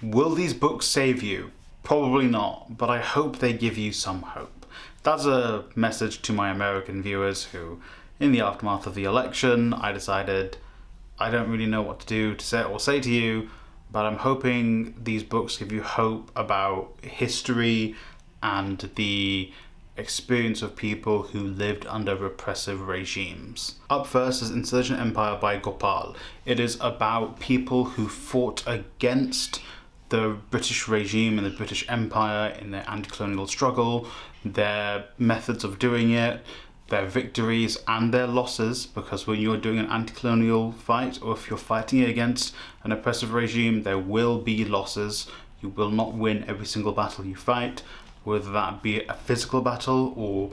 Will these books save you? Probably not, but I hope they give you some hope. That's a message to my American viewers who, in the aftermath of the election, I decided I don't really know what to do to say to you, but I'm hoping these books give you hope about history and the experience of people who lived under repressive regimes. Up first is Insurgent Empire by Gopal. It is about people who fought against the British regime and the British Empire in their anti-colonial struggle, their methods of doing it, their victories and their losses, because when you're doing an anti-colonial fight, or if you're fighting against an oppressive regime, there will be losses. You will not win every single battle you fight, whether that be a physical battle or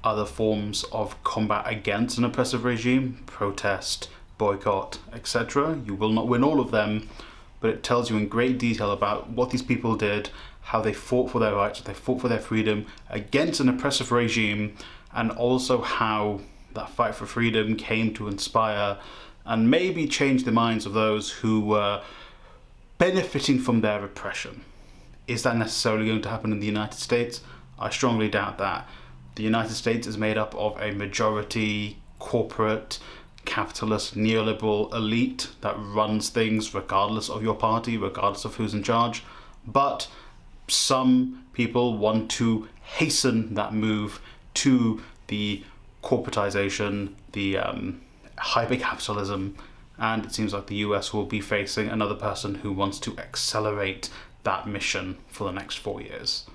other forms of combat against an oppressive regime, protest, boycott, etc. You will not win all of them, but it tells you in great detail about what these people did, how they fought for their rights, they fought for their freedom against an oppressive regime, and also how that fight for freedom came to inspire and maybe change the minds of those who were benefiting from their repression. Is that necessarily going to happen in the United States? I strongly doubt that. The United States is made up of a majority corporate, capitalist, neoliberal elite that runs things regardless of your party, regardless of who's in charge. But some people want to hasten that move to the corporatization, the hyper-capitalism, and it seems like the US will be facing another person who wants to accelerate that mission for the next 4 years.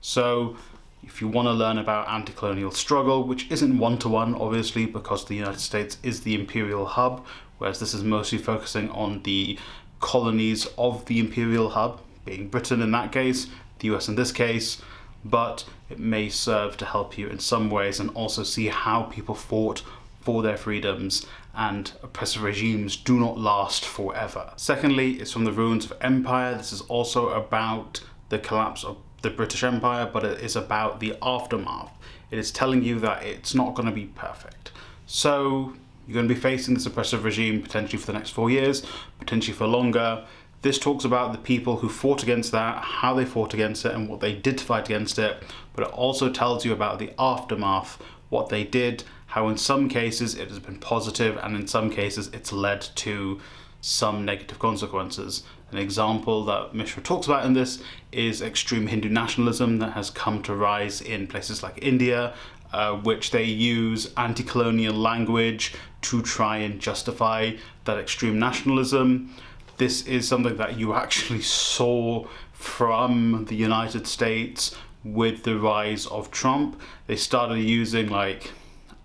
So if you want to learn about anti-colonial struggle, which isn't one-to-one obviously because the United States is the imperial hub, whereas this is mostly focusing on the colonies of the imperial hub, being Britain in that case, the US in this case, but it may serve to help you in some ways and also see how people fought for their freedoms, and oppressive regimes do not last forever. Secondly, it's From the Ruins of Empire. This is also about the collapse of the British Empire, but it is about the aftermath. It is telling you that it's not going to be perfect. So you're going to be facing this oppressive regime potentially for the next 4 years, potentially for longer. This talks about the people who fought against that, how they fought against it, and what they did to fight against it, but it also tells you about the aftermath, what they did, how in some cases it has been positive, and in some cases it's led to some negative consequences. An example that Mishra talks about in this is extreme Hindu nationalism that has come to rise in places like India, which they use anti-colonial language to try and justify that extreme nationalism. This is something that you actually saw from the United States with the rise of Trump. They started using like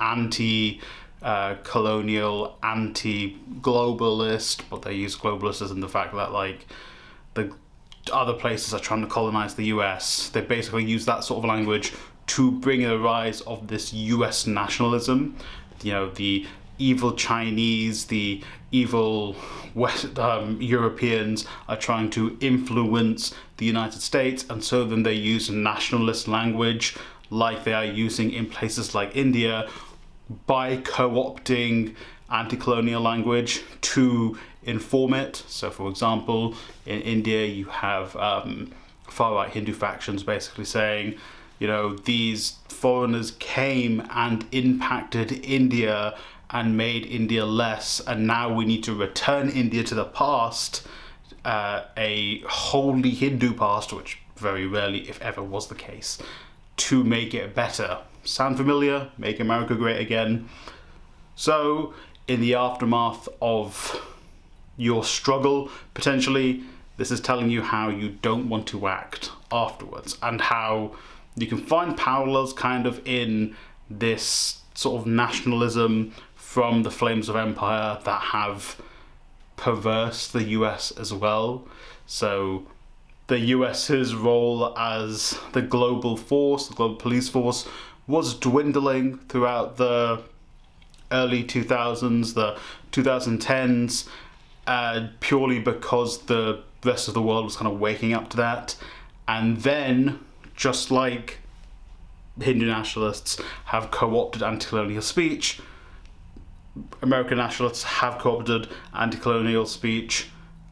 anti-colonial, anti-globalist, but they use globalist as in the fact that like the other places are trying to colonize the US. They basically use that sort of language to bring a rise of this US nationalism. You know, the evil Chinese, the evil West Europeans are trying to influence the United States, and so then they use nationalist language like they are using in places like India by co-opting anti-colonial language to inform it. So for example, in India you have far-right Hindu factions basically saying, you know, these foreigners came and impacted India and made India less, and now we need to return India to the past, a wholly Hindu past, which very rarely, if ever, was the case, to make it better. Sound familiar? Make America great again. So, in the aftermath of your struggle, potentially, this is telling you how you don't want to act afterwards, and how you can find parallels kind of in this sort of nationalism from the flames of empire that have perversed the US as well. So the US's role as the global force, the global police force, was dwindling throughout the early 2000s, the 2010s, purely because the rest of the world was kind of waking up to that. And then, just like Hindu nationalists have co-opted anti-colonial speech, American nationalists have co-opted anti-colonial speech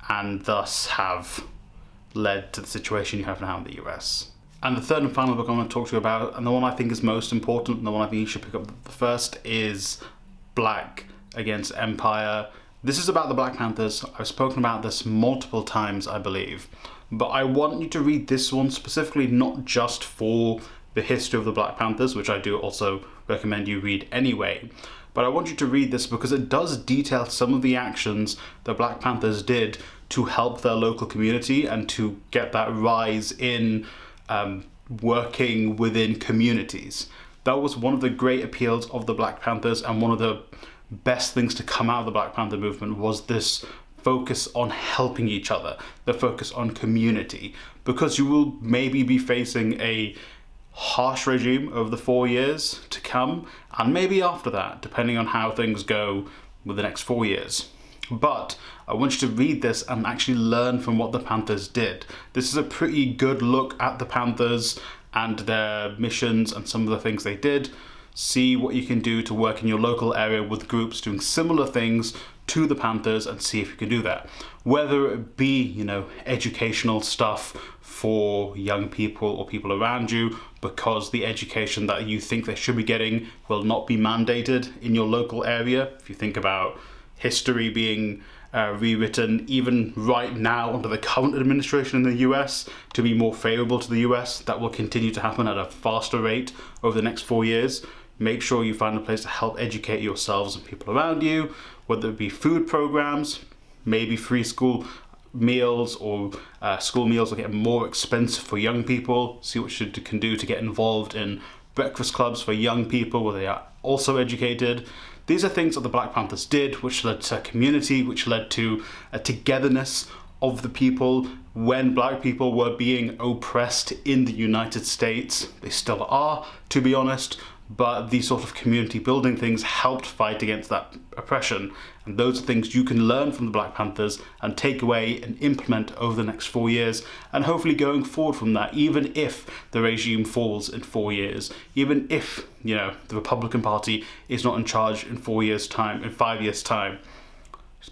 and thus have led to the situation you have now in the US. And the third and final book I want to talk to you about, and the one I think is most important, and the one I think you should pick up first, is Black Against Empire. This is about the Black Panthers. I've spoken about this multiple times, I believe. But I want you to read this one specifically, not just for the history of the Black Panthers, which I do also recommend you read anyway. But I want you to read this because it does detail some of the actions the Black Panthers did to help their local community and to get that rise in working within communities. That was one of the great appeals of the Black Panthers, and one of the best things to come out of the Black Panther movement was this focus on helping each other, the focus on community, because you will maybe be facing a harsh regime over the 4 years to come, and maybe after that, depending on how things go with the next 4 years. But I want you to read this and actually learn from what the Panthers did. This is a pretty good look at the Panthers and their missions and some of the things they did. See what you can do to work in your local area with groups doing similar things to the Panthers, and see if you can do that. Whether it be, educational stuff for young people or people around you, because the education that you think they should be getting will not be mandated in your local area. If you think about history being rewritten even right now under the current administration in the US to be more favorable to the US, that will continue to happen at a faster rate over the next 4 years. Make sure you find a place to help educate yourselves and people around you, whether it be food programs, maybe free school meals, or school meals will get more expensive for young people. See what you can do to get involved in breakfast clubs for young people where they are also educated. These are things that the Black Panthers did, which led to community, which led to a togetherness of the people when Black people were being oppressed in the United States. They still are, to be honest, but these sort of community building things helped fight against that oppression. And those are things you can learn from the Black Panthers and take away and implement over the next 4 years, and hopefully going forward from that, even if the regime falls in 4 years, even if, the Republican Party is not in charge in 4 years' time, in 5 years' time.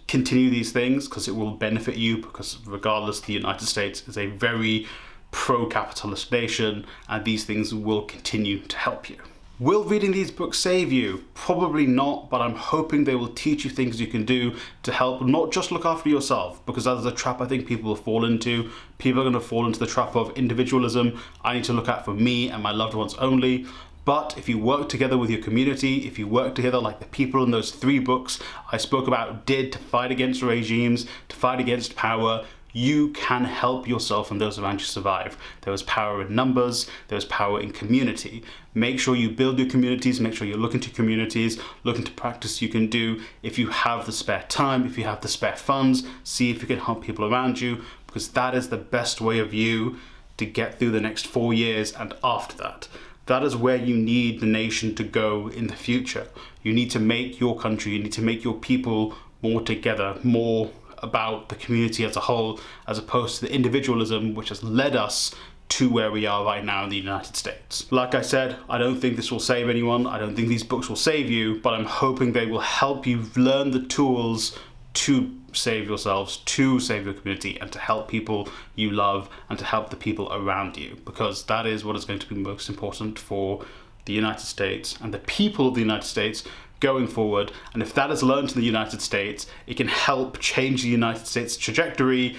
Continue these things because it will benefit you, because regardless, the United States is a very pro-capitalist nation, and these things will continue to help you. Will reading these books save you? Probably not, but I'm hoping they will teach you things you can do to help not just look after yourself, because that is a trap I think people will fall into. People are going to fall into the trap of individualism. I need to look out for me and my loved ones only. But if you work together with your community, if you work together like the people in those 3 books I spoke about did to fight against regimes, to fight against power, you can help yourself and those around you survive. There is power in numbers, there is power in community. Make sure you build your communities, make sure you look into communities, look into practice you can do. If you have the spare time, if you have the spare funds, see if you can help people around you, because that is the best way of you to get through the next 4 years and after that. That is where you need the nation to go in the future. You need to make your country, you need to make your people more together, more about the community as a whole, as opposed to the individualism which has led us to where we are right now in the United States. Like I said, I don't think this will save anyone. I don't think these books will save you, but I'm hoping they will help you learn the tools to save yourselves, to save your community, and to help people you love, and to help the people around you, because that is what is going to be most important for the United States and the people of the United States going forward. And if that is learned in the United States, it can help change the United States trajectory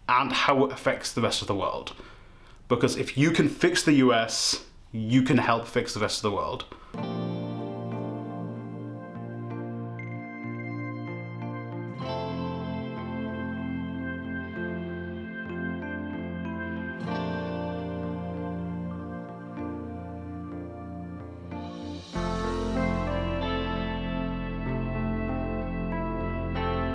and how it affects the rest of the world. Because if you can fix the US, you can help fix the rest of the world.